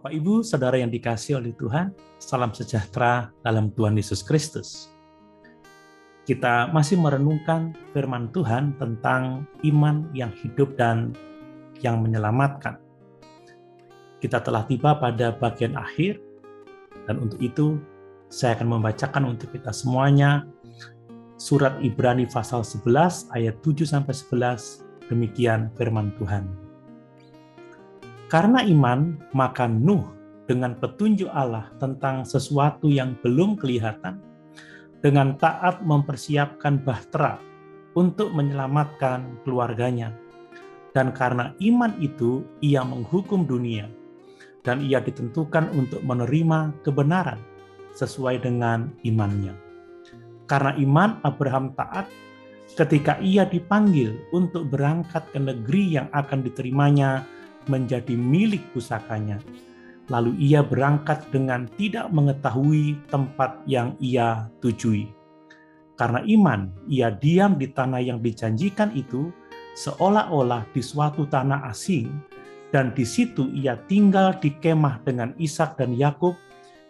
Bapak, Ibu, Saudara yang dikasihi oleh Tuhan, salam sejahtera dalam Tuhan Yesus Kristus. Kita masih merenungkan firman Tuhan tentang iman yang hidup dan yang menyelamatkan. Kita telah tiba pada bagian akhir, dan untuk itu saya akan membacakan untuk kita semuanya surat Ibrani pasal 11 ayat 7-11, demikian firman Tuhan. Karena iman, maka Nuh dengan petunjuk Allah tentang sesuatu yang belum kelihatan, dengan taat mempersiapkan bahtera untuk menyelamatkan keluarganya. Dan karena iman itu, ia menghukum dunia, dan ia ditentukan untuk menerima kebenaran sesuai dengan imannya. Karena iman, Abraham taat ketika ia dipanggil untuk berangkat ke negeri yang akan diterimanya menjadi milik pusakanya. Lalu ia berangkat dengan tidak mengetahui tempat yang ia tujui. Karena iman, ia diam di tanah yang dijanjikan itu, seolah-olah di suatu tanah asing, dan di situ ia tinggal di kemah dengan Ishak dan Yakub,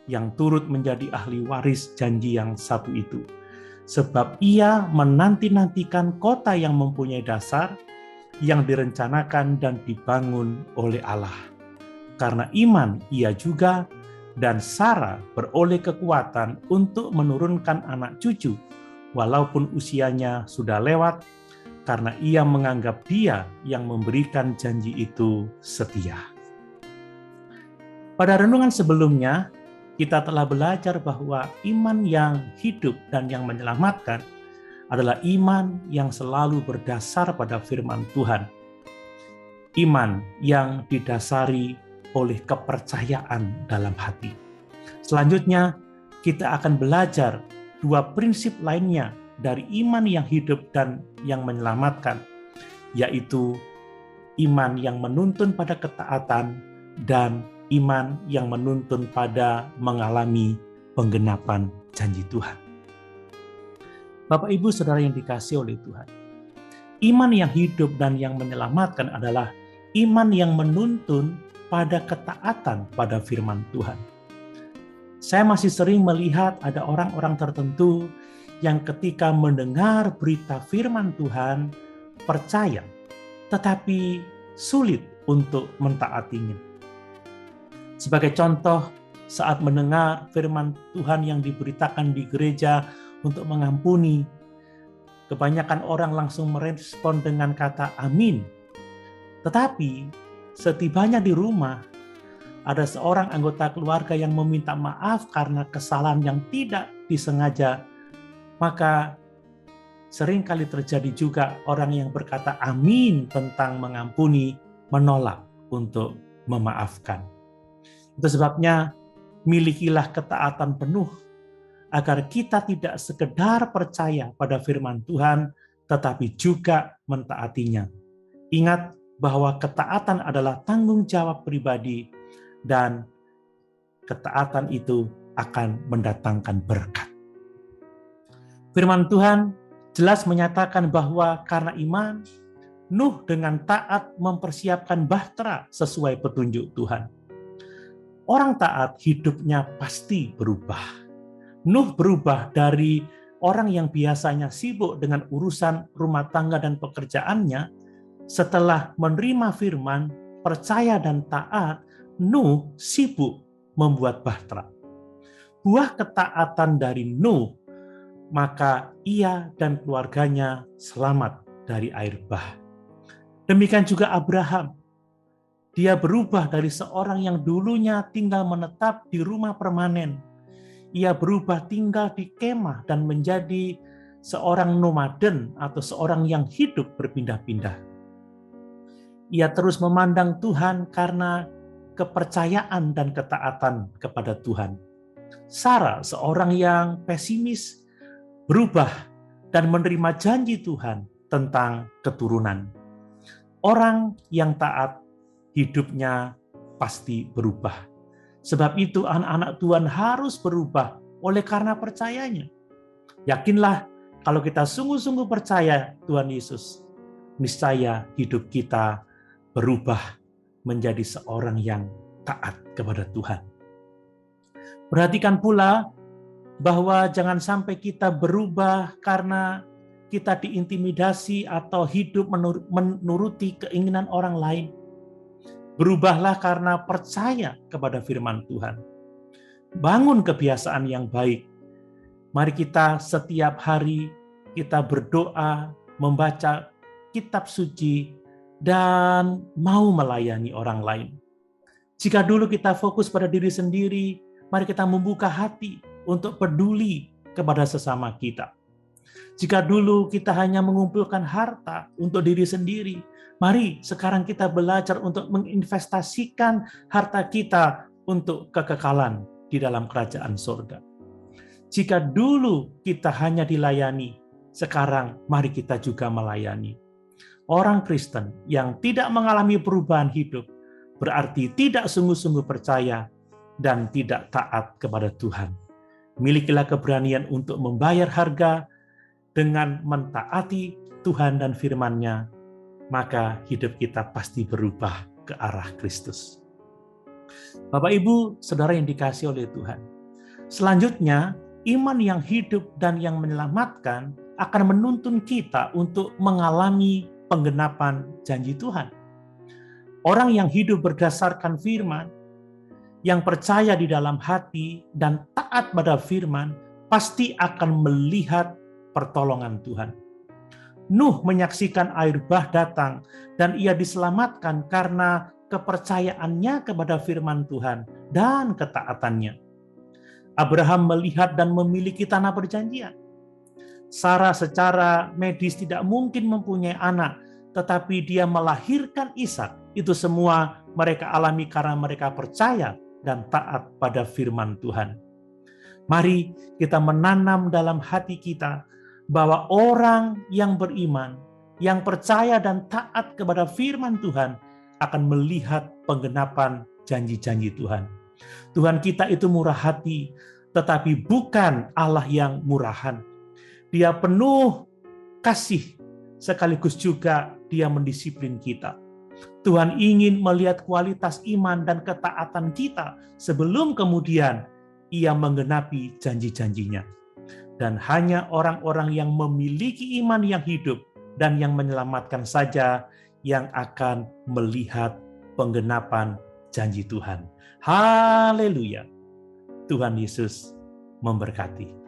yang turut menjadi ahli waris janji yang satu itu. Sebab ia menanti-nantikan kota yang mempunyai dasar, yang direncanakan dan dibangun oleh Allah. Karena iman, ia juga dan Sarah beroleh kekuatan untuk menurunkan anak cucu, walaupun usianya sudah lewat, karena ia menganggap Dia yang memberikan janji itu setia. Pada renungan sebelumnya, kita telah belajar bahwa iman yang hidup dan yang menyelamatkan adalah iman yang selalu berdasar pada firman Tuhan. Iman yang didasari oleh kepercayaan dalam hati. Selanjutnya, kita akan belajar dua prinsip lainnya dari iman yang hidup dan yang menyelamatkan, yaitu iman yang menuntun pada ketaatan dan iman yang menuntun pada mengalami penggenapan janji Tuhan. Bapak, Ibu, Saudara yang dikasihi oleh Tuhan, iman yang hidup dan yang menyelamatkan adalah iman yang menuntun pada ketaatan pada firman Tuhan. Saya masih sering melihat ada orang-orang tertentu yang ketika mendengar berita firman Tuhan percaya, tetapi sulit untuk mentaatinya. Sebagai contoh, saat mendengar firman Tuhan yang diberitakan di gereja untuk mengampuni, kebanyakan orang langsung merespon dengan kata amin. Tetapi setibanya di rumah, ada seorang anggota keluarga yang meminta maaf karena kesalahan yang tidak disengaja, maka seringkali terjadi juga orang yang berkata amin tentang mengampuni, menolak untuk memaafkan. Itu sebabnya milikilah ketaatan penuh, agar kita tidak sekedar percaya pada firman Tuhan, tetapi juga mentaatinya. Ingat bahwa ketaatan adalah tanggung jawab pribadi, dan ketaatan itu akan mendatangkan berkat. Firman Tuhan jelas menyatakan bahwa karena iman, Nuh dengan taat mempersiapkan bahtera sesuai petunjuk Tuhan. Orang taat hidupnya pasti berubah. Nuh berubah dari orang yang biasanya sibuk dengan urusan rumah tangga dan pekerjaannya. Setelah menerima firman, percaya dan taat, Nuh sibuk membuat bahtera. Buah ketaatan dari Nuh, maka ia dan keluarganya selamat dari air bah. Demikian juga Abraham. Dia berubah dari seorang yang dulunya tinggal menetap di rumah permanen. Ia berubah tinggal di kemah dan menjadi seorang nomaden atau seorang yang hidup berpindah-pindah. Ia terus memandang Tuhan karena kepercayaan dan ketaatan kepada Tuhan. Sarah, seorang yang pesimis, berubah dan menerima janji Tuhan tentang keturunan. Orang yang taat hidupnya pasti berubah. Sebab itu anak-anak Tuhan harus berubah oleh karena percayanya. Yakinlah kalau kita sungguh-sungguh percaya Tuhan Yesus, niscaya hidup kita berubah menjadi seorang yang taat kepada Tuhan. Perhatikan pula bahwa jangan sampai kita berubah karena kita diintimidasi atau hidup menuruti keinginan orang lain. Berubahlah karena percaya kepada firman Tuhan. Bangun kebiasaan yang baik. Mari kita setiap hari kita berdoa, membaca kitab suci, dan mau melayani orang lain. Jika dulu kita fokus pada diri sendiri, mari kita membuka hati untuk peduli kepada sesama kita. Jika dulu kita hanya mengumpulkan harta untuk diri sendiri, mari sekarang kita belajar untuk menginvestasikan harta kita untuk kekekalan di dalam kerajaan surga. Jika dulu kita hanya dilayani, sekarang mari kita juga melayani. Orang Kristen yang tidak mengalami perubahan hidup berarti tidak sungguh-sungguh percaya dan tidak taat kepada Tuhan. Milikilah keberanian untuk membayar harga dengan mentaati Tuhan dan firman-Nya, maka hidup kita pasti berubah ke arah Kristus. Bapak, Ibu, Saudara yang dikasihi oleh Tuhan. Selanjutnya, iman yang hidup dan yang menyelamatkan akan menuntun kita untuk mengalami penggenapan janji Tuhan. Orang yang hidup berdasarkan firman, yang percaya di dalam hati dan taat pada firman, pasti akan melihat pertolongan Tuhan. Nuh menyaksikan air bah datang dan ia diselamatkan karena kepercayaannya kepada firman Tuhan dan ketaatannya. Abraham melihat dan memiliki tanah perjanjian. Sarah secara medis tidak mungkin mempunyai anak, tetapi dia melahirkan Ishak. Itu semua mereka alami karena mereka percaya dan taat pada firman Tuhan. Mari kita menanam dalam hati kita bahwa orang yang beriman, yang percaya dan taat kepada firman Tuhan akan melihat penggenapan janji-janji Tuhan. Tuhan kita itu murah hati, tetapi bukan Allah yang murahan. Dia penuh kasih, sekaligus juga Dia mendisiplin kita. Tuhan ingin melihat kualitas iman dan ketaatan kita sebelum kemudian Ia menggenapi janji-janjinya. Dan hanya orang-orang yang memiliki iman yang hidup dan yang menyelamatkan saja yang akan melihat penggenapan janji Tuhan. Haleluya. Tuhan Yesus memberkati.